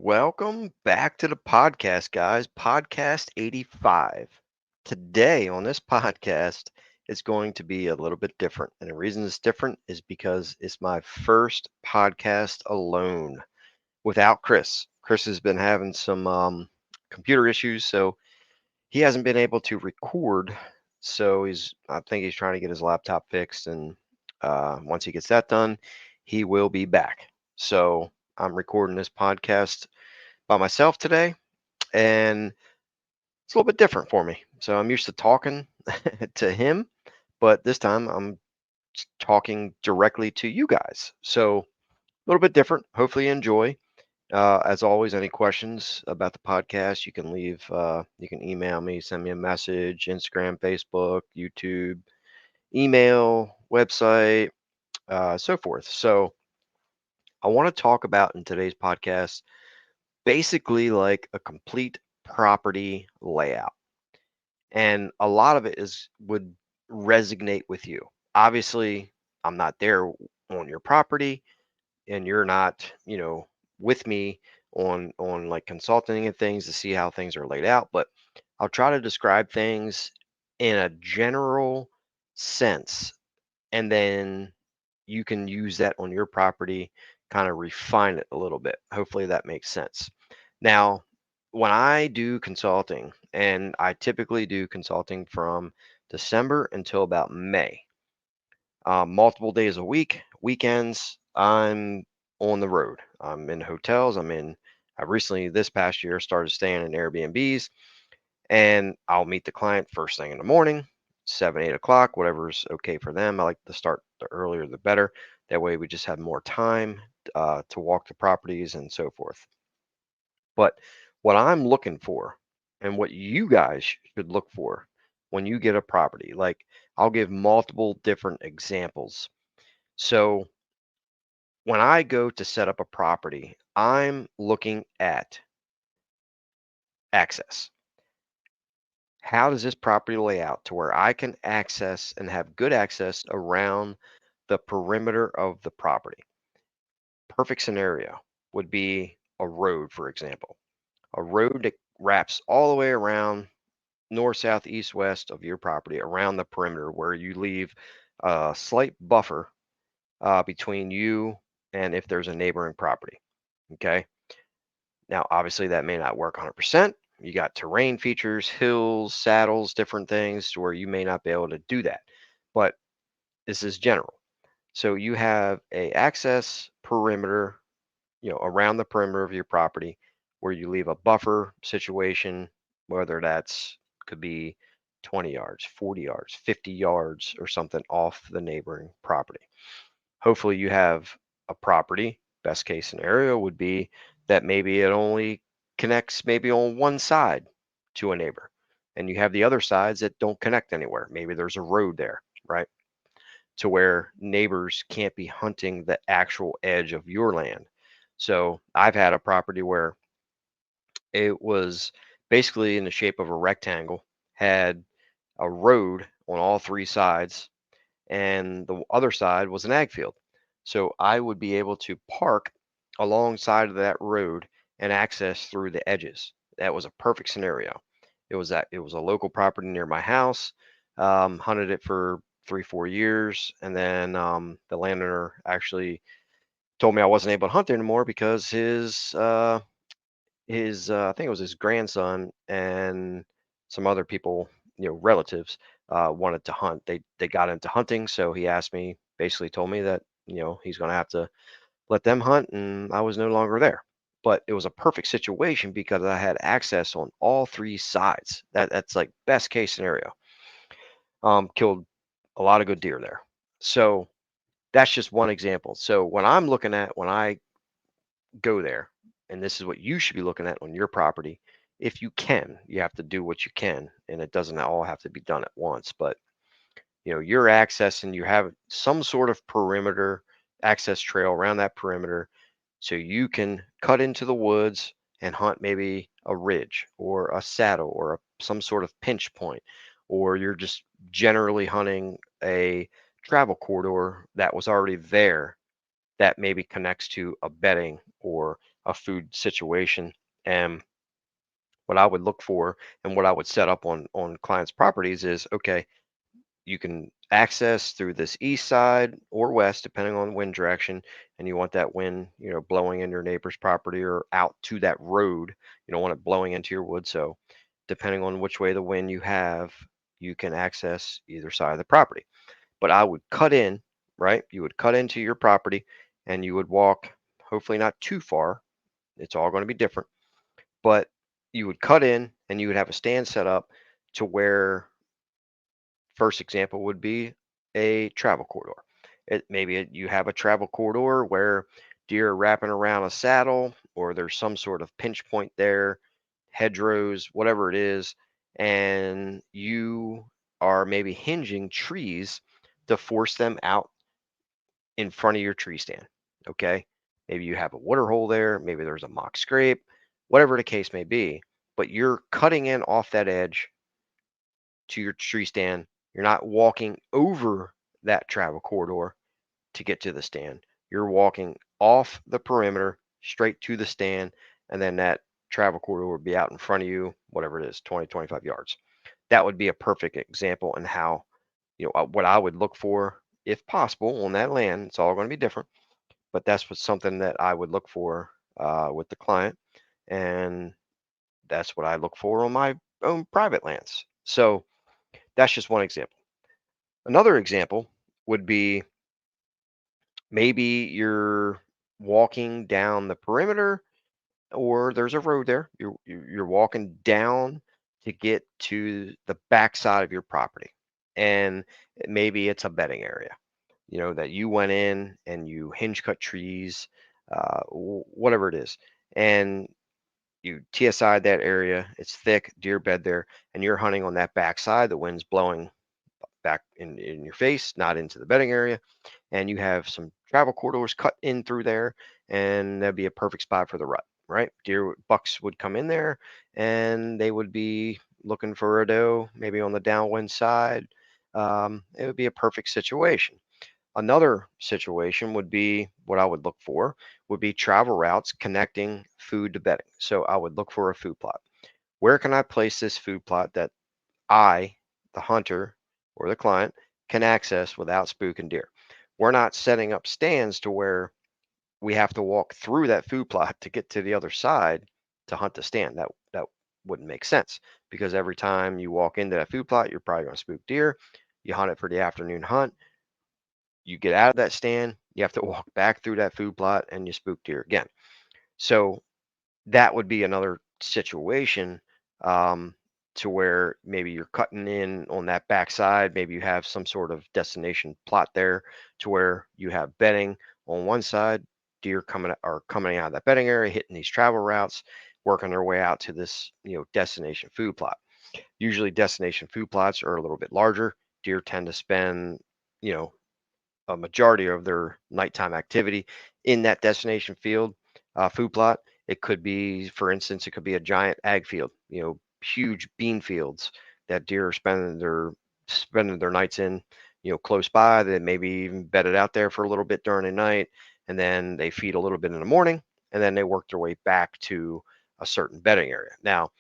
Welcome back to the podcast, guys. Podcast 85. Today on this podcast is going to be a little bit different. And the reason it's different is because it's my first podcast alone without Chris. Chris has been having some computer issues, so he hasn't been able to record. So I think he's trying to get his laptop fixed. And once he gets that done, he will be back. So I'm recording this podcast by myself today, and it's a little bit different for me. So I'm used to talking to him, but this time I'm talking directly to you guys. So a little bit different. Hopefully you enjoy. As always, any questions about the podcast, you can leave. You can email me, send me a message, Instagram, Facebook, YouTube, email, website, so forth. So I want to talk about in today's podcast basically like a complete property layout. And a lot of it is would resonate with you. Obviously, I'm not there on your property, and you're not, with me on like consulting and things to see how things are laid out, but I'll try to describe things in a general sense, and then you can use that on your property, kind of refine it a little bit. Hopefully that makes sense. Now, when I do consulting, and I typically do consulting from December until about May, multiple days a week, weekends, I'm on the road. I'm in hotels. I recently, this past year, started staying in Airbnbs, and I'll meet the client first thing in the morning, 7, 8 o'clock, whatever's okay for them. I like to start the earlier the better. That way we just have more time to walk the properties and so forth. But what I'm looking for and what you guys should look for when you get a property, like I'll give multiple different examples. So when I go to set up a property, I'm looking at access. How does this property lay out to where I can access and have good access around the perimeter of the property? Perfect scenario would be a road, for example, a road that wraps all the way around north, south, east, west of your property around the perimeter where you leave a slight buffer between you and if there's a neighboring property. Okay. Now, obviously, that may not work 100%. You got terrain features, hills, saddles, different things to where you may not be able to do that. But this is general. So you have a access perimeter, around the perimeter of your property where you leave a buffer situation, whether that's could be 20 yards, 40 yards, 50 yards, or something off the neighboring property. Hopefully you have a property. Best case scenario would be that maybe it only connects maybe on one side to a neighbor, and you have the other sides that don't connect anywhere. Maybe there's a road there, right? To where neighbors can't be hunting the actual edge of your land. So I've had a property where it was basically in the shape of a rectangle, had a road on all three sides, and the other side was an ag field. So I would be able to park alongside of that road and access through the edges. That was a perfect scenario. It was a local property near my house. Hunted it for 3, 4 years, and then the landowner actually told me I wasn't able to hunt there anymore because his I think it was his grandson and some other people, relatives, wanted to hunt. They got into hunting, so he asked me, basically told me that he's going to have to let them hunt, and I was no longer there. But it was a perfect situation because I had access on all three sides. That's like best case scenario. Killed a lot of good deer there. So that's just one example. So when I go there, and this is what you should be looking at on your property. If you can, you have to do what you can, and it doesn't all have to be done at once. But you're accessing, you have some sort of perimeter access trail around that perimeter, so you can cut into the woods and hunt maybe a ridge or a saddle or some sort of pinch point, or you're just generally hunting a travel corridor that was already there that maybe connects to a bedding or a food situation. And what I would look for and what I would set up on clients' properties is, okay, you can access through this east side or west, depending on wind direction, and you want that wind, blowing in your neighbor's property or out to that road. You don't want it blowing into your wood. So, depending on which way the wind you have, you can access either side of the property. But I would cut in, right? You would cut into your property and you would walk, hopefully not too far. It's all going to be different, but you would cut in and you would have a stand set up to where, first example would be a travel corridor. You have a travel corridor where deer are wrapping around a saddle, or there's some sort of pinch point there, hedgerows, whatever it is, and you are maybe hinging trees to force them out in front of your tree stand. Okay. Maybe you have a water hole there, maybe there's a mock scrape, whatever the case may be, but you're cutting in off that edge to your tree stand. You're not walking over that travel corridor to get to the stand. You're walking off the perimeter straight to the stand, and then that travel corridor would be out in front of you, whatever it is, 20, 25 yards. That would be a perfect example in how, what I would look for if possible on that land. It's all going to be different, but that's what something that I would look for with the client. And that's what I look for on my own private lands. So that's just one example. Another example would be, maybe you're walking down the perimeter, or there's a road there. You're walking down to get to the backside of your property, and maybe it's a bedding area. That you went in and you hinge cut trees, whatever it is, and you TSI'd that area. It's thick, deer bed there, and you're hunting on that backside. The wind's blowing back in your face, not into the bedding area, and you have some travel corridors cut in through there, and that'd be a perfect spot for the rut, right? Bucks would come in there, and they would be looking for a doe, maybe on the downwind side. It would be a perfect situation. Another situation would be, what I would look for would be travel routes connecting food to bedding. So I would look for a food plot. Where can I place this food plot that I, the hunter or the client, can access without spooking deer? We're not setting up stands to where we have to walk through that food plot to get to the other side to hunt the stand. That wouldn't make sense, because every time you walk into that food plot, you're probably going to spook deer. You hunt it for the afternoon hunt. You get out of that stand, you have to walk back through that food plot, and you spook deer again. So that would be another situation, um, to where maybe you're cutting in on that backside. Maybe you have some sort of destination plot there to where you have bedding on one side. Deer coming out of that bedding area, hitting these travel routes, working their way out to this destination food plot. Usually, destination food plots are a little bit larger. Deer tend to spend you know a majority of their nighttime activity in that destination food plot. It could be, for instance, it could be a giant ag field, huge bean fields that deer are spending their nights in, close by. They maybe even bedded out there for a little bit during the night, and then they feed a little bit in the morning, and then they work their way back to a certain bedding area. Now,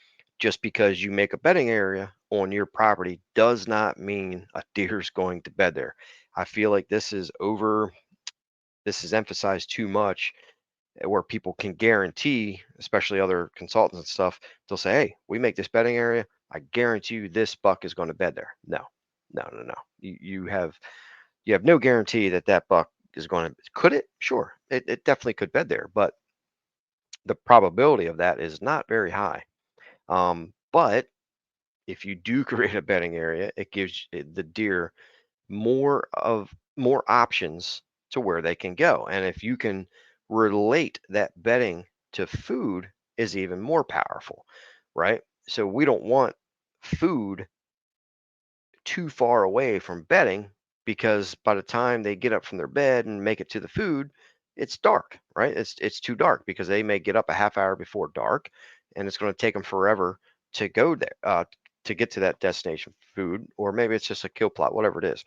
just because you make a bedding area on your property does not mean a deer's going to bed there. I feel like this is emphasized too much, where people can guarantee, especially other consultants and stuff, they'll say, "Hey, we make this bedding area. I guarantee you this buck is going to bed there." No, no, no, no. You have no guarantee that that buck is going to. Could it? Sure, it definitely could bed there, but the probability of that is not very high. But if you do create a bedding area, it gives the deer more options to where they can go. And if you can relate that bedding to food, is even more powerful, right? So we don't want food too far away from bedding, because by the time they get up from their bed and make it to the food, it's dark, right? It's too dark, because they may get up a half hour before dark, and it's going to take them forever to go there, to get to that destination food, or maybe it's just a kill plot, whatever it is.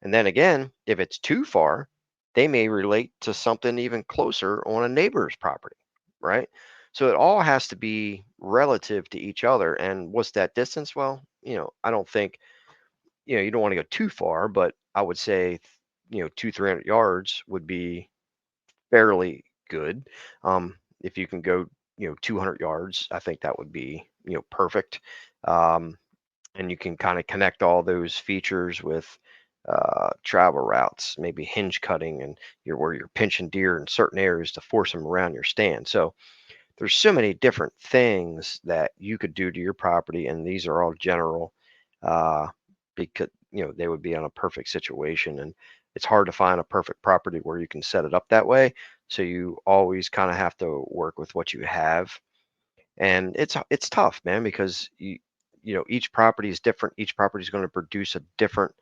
And then again, if it's too far, they may relate to something even closer on a neighbor's property. right? So it all has to be relative to each other. And what's that distance? Well, I don't think, you don't want to go too far, but I would say, 300 yards would be fairly good. If you can go, 200 yards, I think that would be, perfect. Um, and you can kind of connect all those features with travel routes, maybe hinge cutting, and where you're pinching deer in certain areas to force them around your stand. So there's so many different things that you could do to your property, and these are all general, uh, because they would be on a perfect situation, and it's hard to find a perfect property where you can set it up that way. So you always kind of have to work with what you have, and it's tough, man, because each property is different. Each property is going to produce a different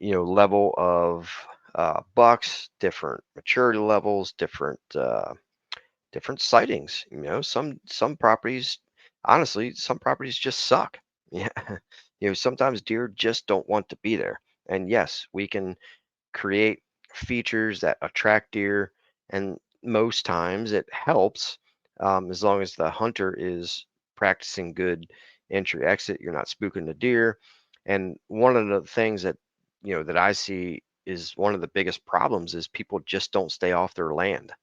level of bucks, different maturity levels, different sightings. Some properties, honestly, some properties just suck. Yeah. Sometimes deer just don't want to be there. And yes, we can create features that attract deer, and most times it helps, as long as the hunter is practicing good entry exit. You're not spooking the deer. And one of the things that I see is one of the biggest problems is people just don't stay off their land,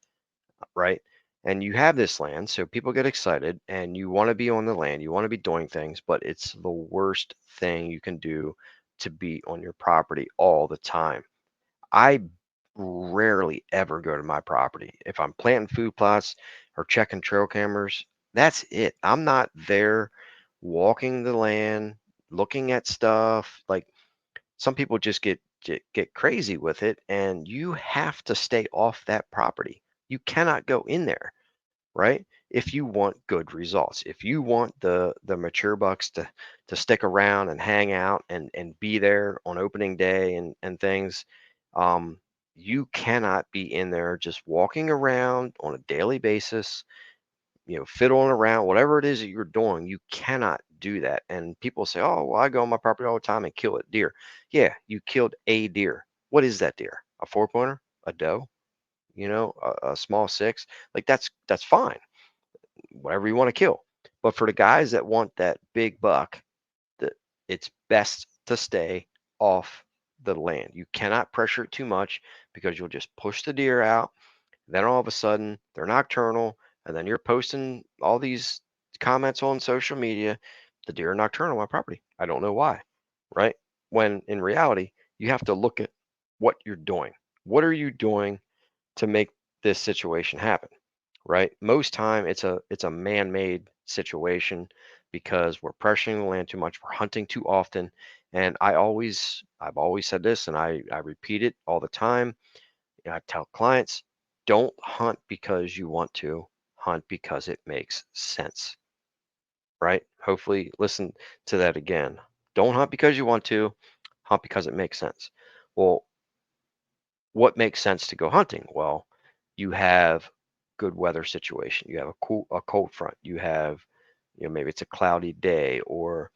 right? And you have this land, so people get excited and you want to be on the land, you want to be doing things, but it's the worst thing you can do to be on your property all the time. I rarely ever go to my property. If I'm planting food plots or checking trail cameras, that's it. I'm not there walking the land, looking at stuff. Like, some people just get crazy with it, and you have to stay off that property. You cannot go in there, right? If you want good results, if you want the mature bucks to stick around and hang out and be there on opening day and things, um, you cannot be in there just walking around on a daily basis, fiddling around, whatever it is that you're doing. You cannot do that. And people say, "Oh, well, I go on my property all the time and kill a deer." Yeah, you killed a deer. What is that deer? A four pointer? A doe? A small six? Like, that's fine, whatever you want to kill. But for the guys that want that big buck, that it's best to stay off the land. You cannot pressure it too much, because you'll just push the deer out. Then all of a sudden they're nocturnal, and then you're posting all these comments on social media. The deer are nocturnal on my property. I don't know why, right? When in reality, you have to look at what you're doing. What are you doing to make this situation happen, right? Most time it's a man-made situation, because we're pressuring the land too much, we're hunting too often. And I've always said this, and I repeat it all the time. I tell clients, don't hunt because you want to, hunt because it makes sense, right? Hopefully listen to that again. Don't hunt because you want to, hunt because it makes sense. Well, what makes sense to go hunting? Well, you have good weather situation. You have a cold front. You have, maybe it's a cloudy day, or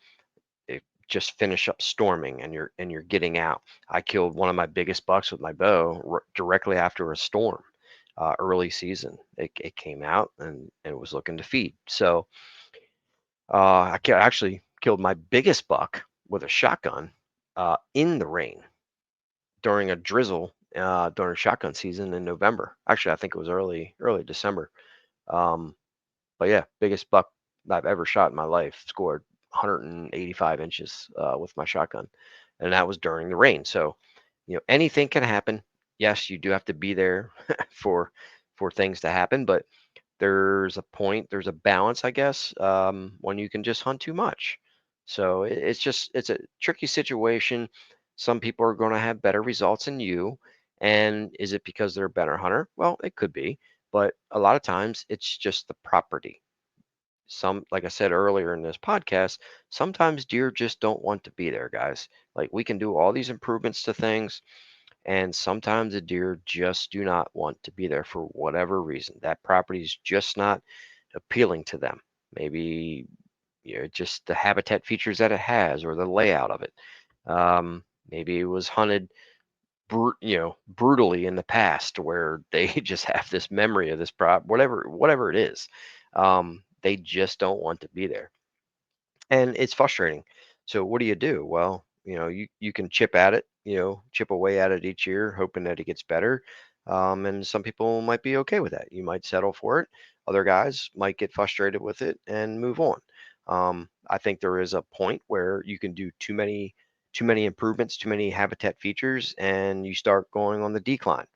it just finish up storming, and you're getting out. I killed one of my biggest bucks with my bow directly after a storm, early season. It came out, and it was looking to feed. So actually killed my biggest buck with a shotgun in the rain during a drizzle, during shotgun season in November. Actually, I think it was early December. Um, but yeah, biggest buck I've ever shot in my life. Scored 185 inches with my shotgun, and that was during the rain. So, anything can happen. Yes, you do have to be there for things to happen, but there's a balance, I guess, when you can just hunt too much. So it's a tricky situation. Some people are going to have better results than you. And is it because they're a better hunter? Well, it could be, but a lot of times it's just the property. Like I said earlier in this podcast, sometimes deer just don't want to be there, guys. Like, we can do all these improvements to things, and sometimes the deer just do not want to be there for whatever reason. That property is just not appealing to them. Maybe, just the habitat features that it has, or the layout of it. Maybe it was hunted brutally in the past where they just have this memory of this prop, whatever it is. They just don't want to be there, and it's frustrating. So what do you do? Well, you can chip at it, chip away at it each year, hoping that it gets better. And some people might be okay with that. You might settle for it. Other guys might get frustrated with it and move on. I think there is a point where you can do too many improvements, too many habitat features, and you start going on the decline.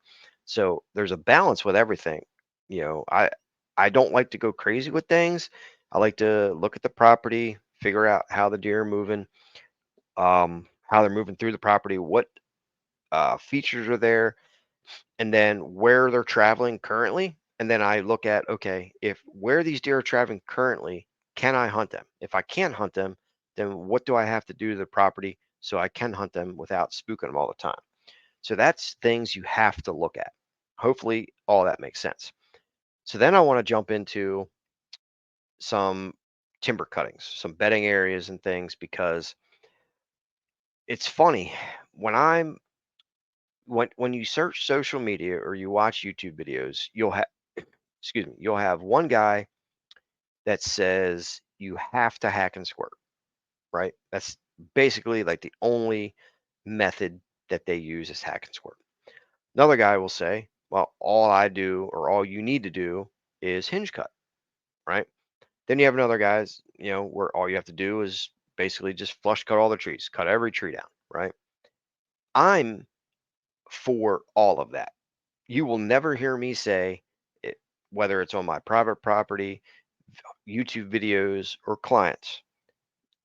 So there's a balance with everything. I don't like to go crazy with things. I like to look at the property, figure out how the deer are moving, how they're moving through the property, what features are there, and then where they're traveling currently. And then I look at, okay, if where these deer are traveling currently, can I hunt them? If I can't hunt them, then what do I have to do to the property so I can hunt them without spooking them all the time? So that's things you have to look at. Hopefully, all that makes sense. So then I want to jump into some timber cuttings, some bedding areas and things because it's funny when when you search social media or you watch YouTube videos, you'll have excuse me, you'll have one guy that says you have to hack and squirt, right? That's basically like the only method that they use is hack and squirt. Another guy will say, well, all I do or all you need to do is hinge cut, right? Then you have another guys, where all you have to do is basically just flush cut all the trees, cut every tree down, right? I'm for all of that. You will never hear me say it, whether it's on my private property, YouTube videos, or clients.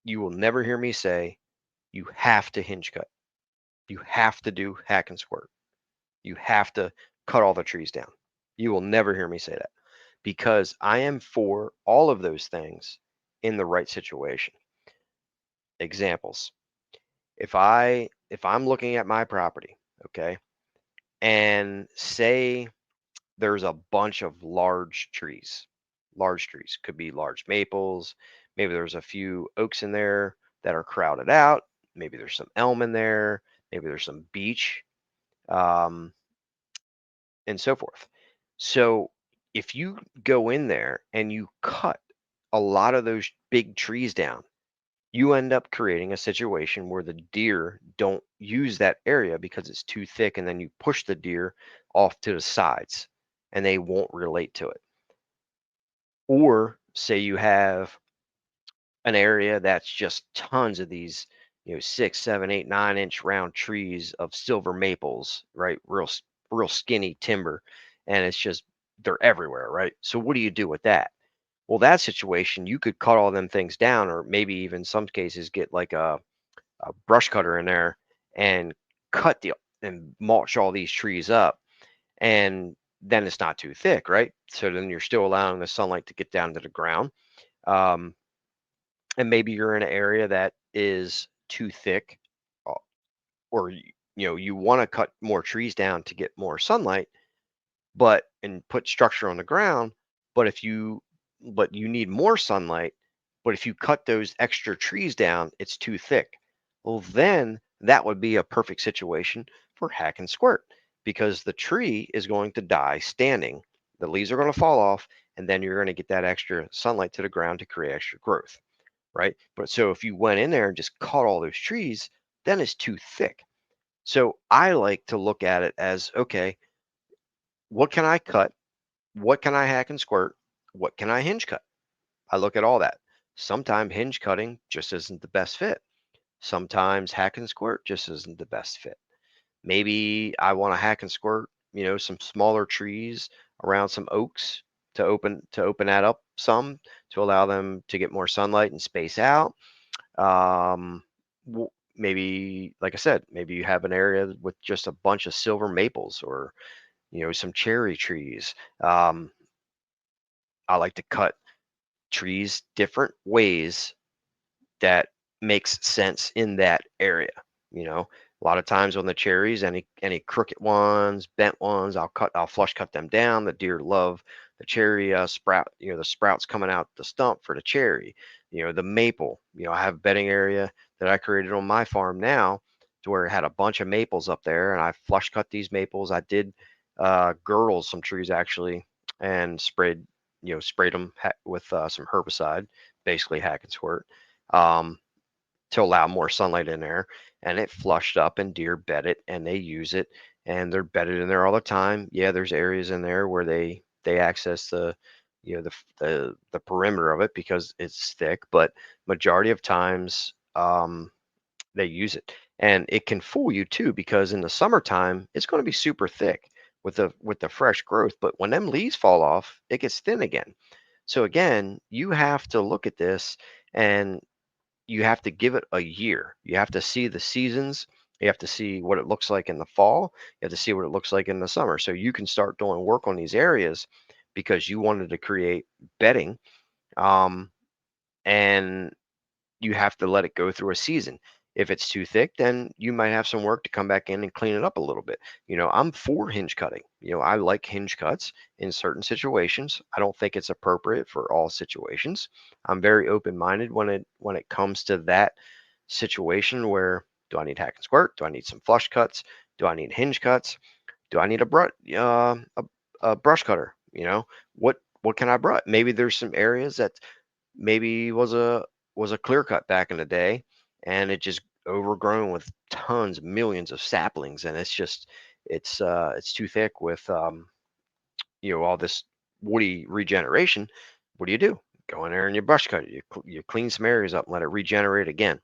You will never hear me say you have to hinge cut. You have to do hack and squirt. You have to cut all the trees down. You will never hear me say that because I am for all of those things in the right situation. Examples. If I'm looking at my property, okay, and say there's a bunch of large trees. Large trees could be large maples. Maybe there's a few oaks in there that are crowded out. Maybe there's some elm in there. Maybe there's some beech, um, and so forth. So if you go in there and you cut a lot of those big trees down, you end up creating a situation where the deer don't use that area because it's too thick, and then you push the deer off to the sides and they won't relate to it. Or say you have an area that's just tons of these, 6, 7, 8, 9 inch round trees of silver maples, right? Real skinny timber, and it's just they're everywhere, right? So what do you do with that? Well, that situation, you could cut all them things down, or maybe even some cases get like a brush cutter in there and cut the and mulch all these trees up, and then it's not too thick, right? So then you're still allowing the sunlight to get down to the ground. Um, and maybe you're in an area that is too thick, uh, or you want to cut more trees down to get more sunlight, but and put structure on the ground. But if you but you need more sunlight, but if you cut those extra trees down, it's too thick. Well, then that would be a perfect situation for hack and squirt because the tree is going to die standing. The leaves are going to fall off, and then you're going to get that extra sunlight to the ground to create extra growth, right? But so if you went in there and just cut all those trees, then it's too thick. So I like to look at it as, okay, what can I cut? What can I hack and squirt? What can I hinge cut? I look at all that. Sometimes hinge cutting just isn't the best fit. Sometimes hack and squirt just isn't the best fit. Maybe I want to hack and squirt, some smaller trees around some oaks to open that up some to allow them to get more sunlight and space out. Um, maybe, like I said, maybe you have an area with just a bunch of silver maples or some cherry trees. Um, I like to cut trees different ways that makes sense in that area. A lot of times on the cherries, any crooked ones, bent ones, I'll flush cut them down. The deer love the cherry sprout, the sprouts coming out the stump for the cherry. The maple, I have a bedding area that I created on my farm now to where it had a bunch of maples up there, and I flush cut these maples. I did girdle some trees actually, and sprayed them with some herbicide, basically hack and squirt, um, to allow more sunlight in there. And it flushed up, and deer bed it, and they use it, and they're bedded in there all the time. Yeah, there's areas in there where they access the perimeter of it because it's thick, but majority of times they use it. And it can fool you too, because in the summertime it's going to be super thick with the fresh growth, but when them leaves fall off, it gets thin again. So again, you have to look at this, and you have to give it a year. You have to see the seasons. You have to see what it looks like in the fall. You have to see what it looks like in the summer. So you can start doing work on these areas because you wanted to create bedding. Um, and you have to let it go through a season. If it's too thick, then you might have some work to come back in and clean it up a little bit. I'm for hinge cutting. I like hinge cuts in certain situations. I don't think it's appropriate for all situations. I'm very open-minded when it comes to that situation where, do I need hack and squirt? Do I need some flush cuts? Do I need hinge cuts? Do I need a brush cutter? What can I brush? Maybe there's some areas that maybe was a clear cut back in the day, and it just overgrown with tons, millions of saplings, and it's too thick with all this woody regeneration. What do? Go in there and you brush cut it. You clean some areas up and let it regenerate again.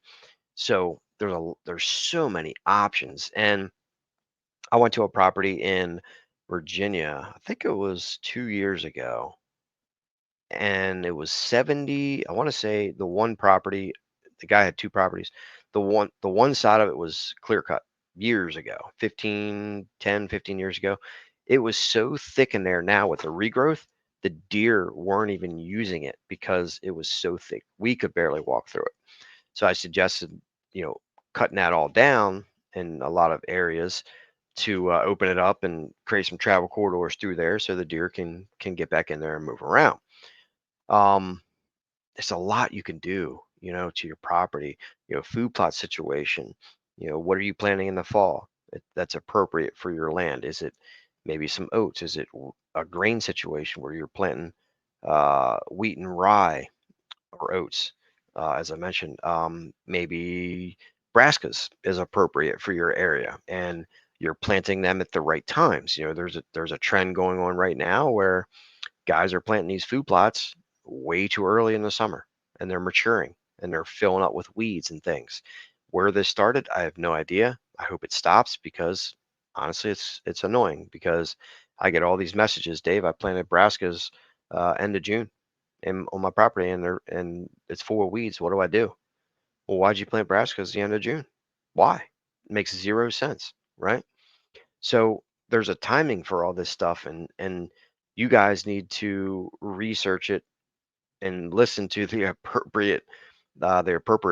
So there's so many options. And I went to a property in Virginia, I think it was 2 years ago, and it was 70. I want to say the one property, the guy had two properties. The one side of it was clear cut years ago, 15 years ago. It was so thick in there now with the regrowth, the deer weren't even using it because it was so thick. We could barely walk through it. So I suggested, you know, cutting that all down in a lot of areas to open it up and create some travel corridors through there so the deer can get back in there and move around. Um, there's a lot you can do, to your property, food plot situation. What are you planting in the fall that's appropriate for your land? Is it maybe some oats? Is it a grain situation where you're planting wheat and rye or oats? As I mentioned, maybe brassicas is appropriate for your area, and you're planting them at the right times. There's a trend going on right now where guys are planting these food plots way too early in the summer, and they're maturing, and they're filling up with weeds and things. Where this started, I have no idea. I hope it stops, because honestly it's annoying, because I get all these messages. Dave, I planted brassicas end of June on my property, and it's full of weeds. What do I do? Well, why'd you plant brassicas the end of June? Why? It makes zero sense, right? So there's a timing for all this stuff, and you guys need to research it and listen to the appropriate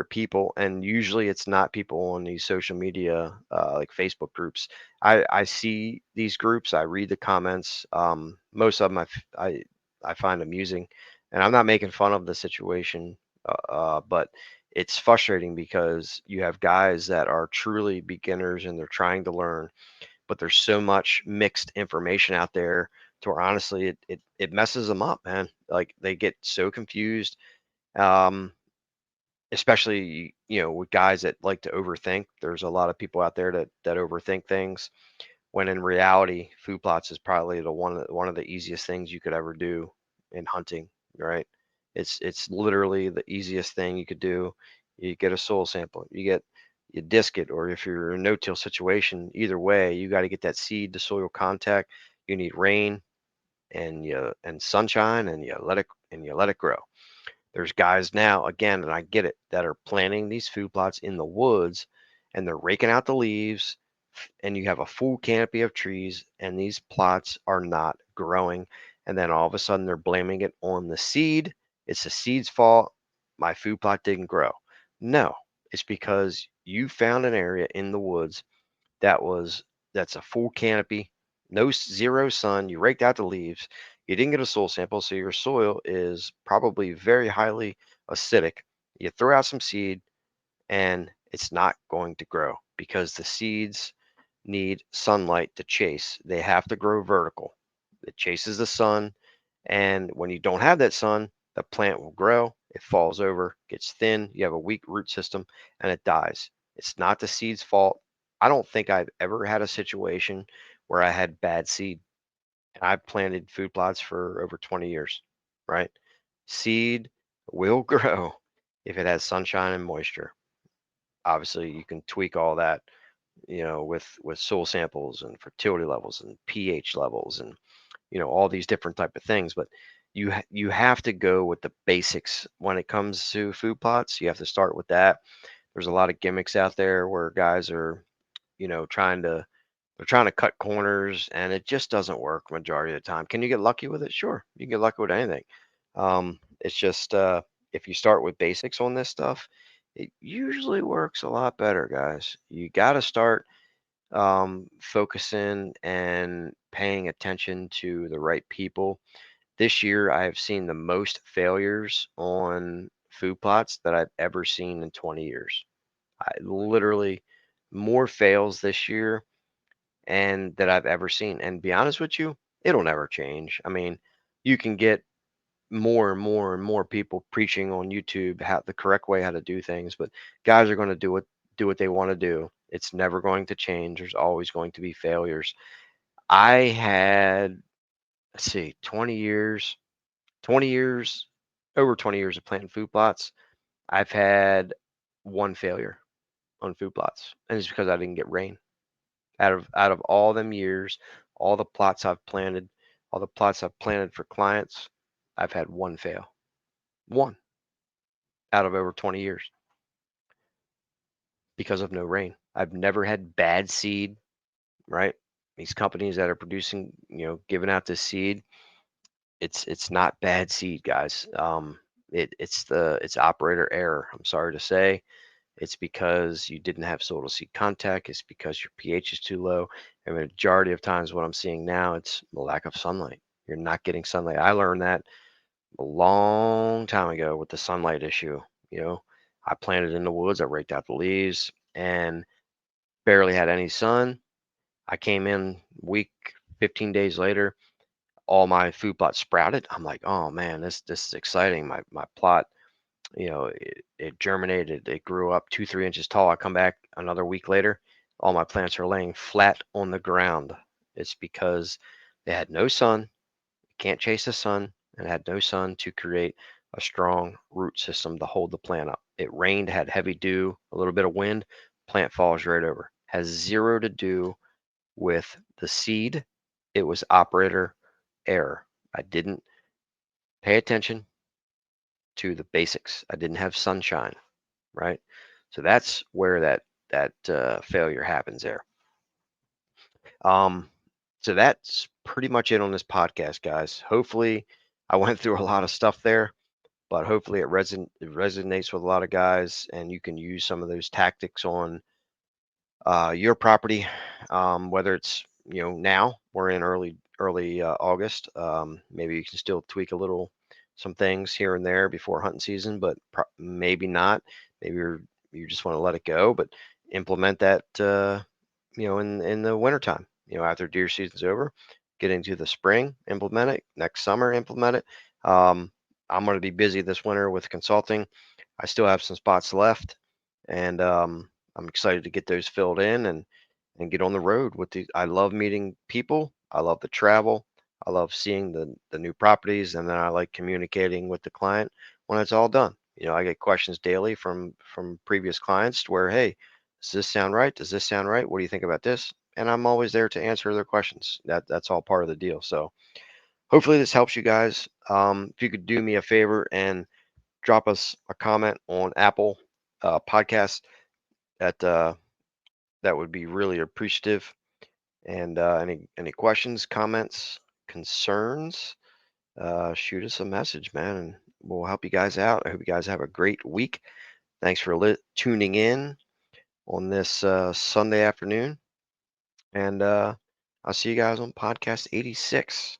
people. And usually it's not people on these social media like Facebook groups. I see these groups, I read the comments. Most of them I find amusing, and I'm not making fun of the situation, but it's frustrating because you have guys that are truly beginners and they're trying to learn, but there's so much mixed information out there to where honestly it messes them up, man. Like, they get so confused, um, especially with guys that like to overthink. There's a lot of people out there that overthink things, when in reality, food plots is probably one of the easiest things you could ever do in hunting, right? It's literally the easiest thing you could do. You get a soil sample, you disc it, or if you're in a no-till situation, either way, you got to get that seed to soil contact. You need rain and sunshine, and you let it grow. There's guys now, again, and I get it, that are planting these food plots in the woods, and they're raking out the leaves, and you have a full canopy of trees, and these plots are not growing. And then all of a sudden they're blaming it on the seed. It's the seed's fault. My food plot didn't grow. No, it's because you found an area in the woods that was that's a full canopy, zero sun. You raked out the leaves. You didn't get a soil sample, so your soil is probably very highly acidic. You throw out some seed, and it's not going to grow because the seeds need sunlight to chase. They have to grow vertical. It chases the sun, and when you don't have that sun, the plant will grow, it falls over, gets thin, you have a weak root system, and it dies. It's not the seed's fault. I don't think I've ever had a situation where I had bad seed. I've planted food plots for over 20 years, right? Seed will grow if it has sunshine and moisture. Obviously, you can tweak all that, with soil samples and fertility levels and pH levels and all these different type of things. But you have to go with the basics when it comes to food plots. You have to start with that. There's a lot of gimmicks out there where guys are trying to they're trying to cut corners, and it just doesn't work majority of the time. Can you get lucky with it? Sure, you can get lucky with anything. It's just if you start with basics on this stuff, it usually works a lot better, guys. You got to start focusing and paying attention to the right people. This year, I have seen the most failures on food plots that I've ever seen in 20 years. I literally more fails this year and that I've ever seen. And be honest with you, it'll never change. I mean, you can get more and more and more people preaching on YouTube how the correct way how to do things, but guys are going to do what they want to do. It's never going to change. There's always going to be failures. I had, let's see, 20 years, over 20 years of planting food plots. I've had one failure on food plots, and it's because I didn't get rain. Out of all them years, all the plots I've planted, all the plots I've planted for clients, I've had one fail. One out of over 20 years because of no rain. I've never had bad seed, right? These companies that are producing, giving out this seed, it's not bad seed, guys. It's operator error. I'm sorry to say. It's because you didn't have soil to seed contact. It's because your pH is too low. And the majority of times, what I'm seeing now, it's the lack of sunlight. You're not getting sunlight. I learned that a long time ago with the sunlight issue. You know, I planted in the woods. I raked out the leaves and barely had any sun. I came in week 15 days later, all my food plots sprouted. I'm like, oh man, this is exciting. My plot, it germinated. It grew up 2, 3 inches tall. I come back another week later, all my plants are laying flat on the ground. It's because they had no sun, can't chase the sun, and had no sun to create a strong root system to hold the plant up. It rained, had heavy dew, a little bit of wind, plant falls right over. Has zero to do with the seed. It was operator error. I didn't pay attention to the basics. I didn't have sunshine, right? So that's where that failure happens there. Um, so that's pretty much it on this podcast, guys. Hopefully, I went through a lot of stuff there, but hopefully it resonates with a lot of guys, and you can use some of those tactics on your property, whether it's now we're in early August. Maybe you can still tweak a little some things here and there before hunting season, but maybe not. Maybe you just want to let it go, but implement that in the wintertime. After deer season's over, get into the spring, implement it. Next summer, implement it. I'm going to be busy this winter with consulting. I still have some spots left, and I'm excited to get those filled in and get on the road with the. I love meeting people. I love the travel. I love seeing the new properties, and then I like communicating with the client when it's all done. I get questions daily from previous clients where, hey, does this sound right? Does this sound right? What do you think about this? And I'm always there to answer their questions. That's all part of the deal. So hopefully this helps you guys. If you could do me a favor and drop us a comment on Apple Podcast, that would be really appreciative. And any questions, comments, concerns, shoot us a message, man, and we'll help you guys out. I hope you guys have a great week. Thanks for tuning in on this Sunday afternoon, and I'll see you guys on podcast 86.